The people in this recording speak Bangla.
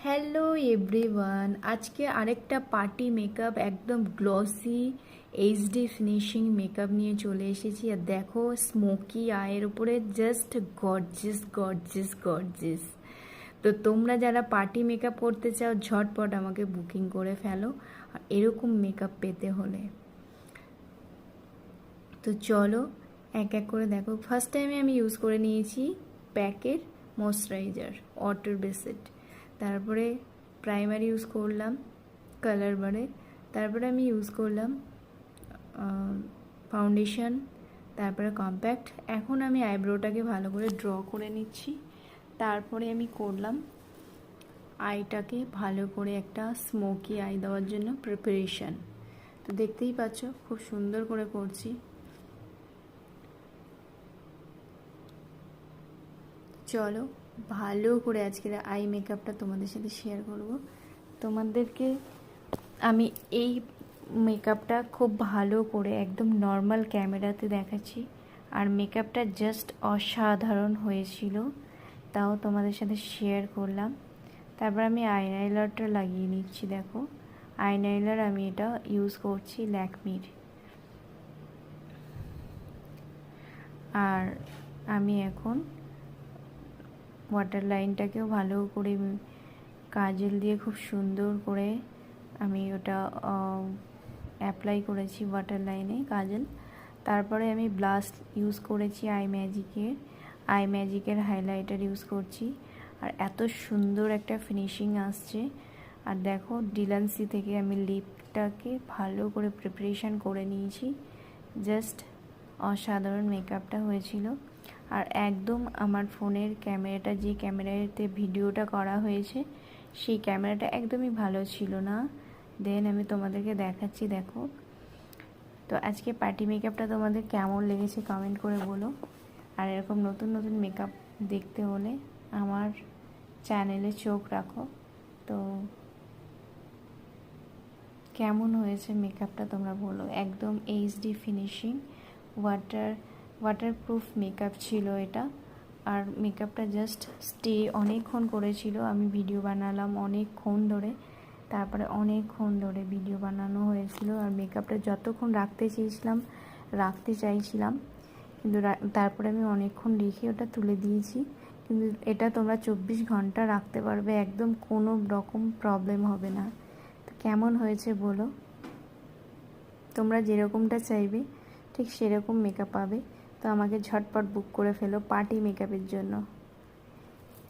হ্যালো এভরিওয়ান, আজকে আরেকটা পার্টি মেকআপ একদম গ্লসি এইচডি ফিনিশিং মেকআপ নিয়ে চলে এসেছি। আর দেখো, স্মোকি আয়ের উপরে জাস্ট গর্জিয়াস গর্জিয়াস গর্জিয়াস। তো তোমরা যারা পার্টি মেকআপ করতে চাও ঝটপট আমাকে বুকিং করে ফেলো আর এরকম মেকআপ পেতে হলে। তো চলো এক এক করে দেখো। ফার্স্ট টাইমে আমি ইউজ করে নিয়েছি প্যাকের ময়শ্চারাইজার ওয়াটার বেসড, তারপরে প্রাইমার ইউজ করলাম কালার বারে, তারপরে আমি ইউজ করলাম ফাউন্ডেশন, তারপরে কম্প্যাক্ট। এখন আমি আইব্রোটাকে ভালো করে ড্র করে নিচ্ছি, তারপরে আমি করলাম আইটাকে ভালো করে একটা স্মোকি আই দেওয়ার জন্য প্রিপারেশান। তো দেখতেই পাচ্ছ খুব সুন্দর করে করছি। চলো ভালো করে আজকের আই মেকআপটা তোমাদের সাথে শেয়ার করব। তোমাদেরকে আমি এই মেকআপটা খুব ভালো করে একদম নর্মাল ক্যামেরাতে দেখাচ্ছি, আর মেকআপটা জাস্ট অসাধারণ হয়েছিল, তাও তোমাদের সাথে শেয়ার করলাম। তারপর আমি আইলাইনারটা লাগিয়ে নিচ্ছি। দেখো, আইলাইনার আমি এটা ইউজ করছি ল্যাকমির। আর আমি এখন ওয়াটার লাইনটাকেও ভালো করে কাজল দিয়ে খুব সুন্দর করে আমি ওটা অ্যাপ্লাই করেছি ওয়াটার লাইনে কাজল। তারপরে আমি ব্লাশ ইউজ করেছি আই ম্যাজিকের হাইলাইটার ইউজ করছি। আর এত সুন্দর একটা ফিনিশিং আসছে। আর দেখো, ডিলান্সি থেকে আমি লিপটাকে ভালো করে প্রিপারেশান করে নিয়েছি। জাস্ট অসাধারণ মেকআপটা হয়েছিল। আর একদম আমার ফোনের ক্যামেরাটা, যে ক্যামেরাতে ভিডিওটা করা হয়েছে সেই ক্যামেরাটা একদমই ভালো ছিল না। দেন আমি তোমাদেরকে দেখাচ্ছি, দেখো। তো আজকে পার্টি মেকআপটা তোমাদের কেমন লেগেছে কমেন্ট করে বলো। আর এরকম নতুন নতুন মেকআপ দেখতে হলে আমার চ্যানেলে চোখ রাখো। তো কেমন হয়েছে মেকআপটা তোমরা বলো। একদম এইচডি ফিনিশিং ওয়াটারপ্রুফ মেকআপ ছিল এটা। আর মেকআপটা জাস্ট স্টে অনেকক্ষণ করেছিল। আমি ভিডিও বানালাম অনেকক্ষণ ধরে, তারপরে অনেকক্ষণ ধরে ভিডিও বানানো হয়েছিল। আর মেকআপটা যতক্ষণ রাখতে চাইছিলাম, কিন্তু তারপরে আমি অনেকক্ষণ রেখে ওটা তুলে দিয়েছি। কিন্তু এটা তোমরা 24 ঘন্টা রাখতে পারবে, একদম কোনো রকম প্রবলেম হবে না। তো কেমন হয়েছে বলো। তোমরা যেরকমটা চাইবে ঠিক সেরকম মেকআপ পাবে। তো আমাকে ঝটপট বুক করে ফেলো পার্টি মেকআপের জন্য।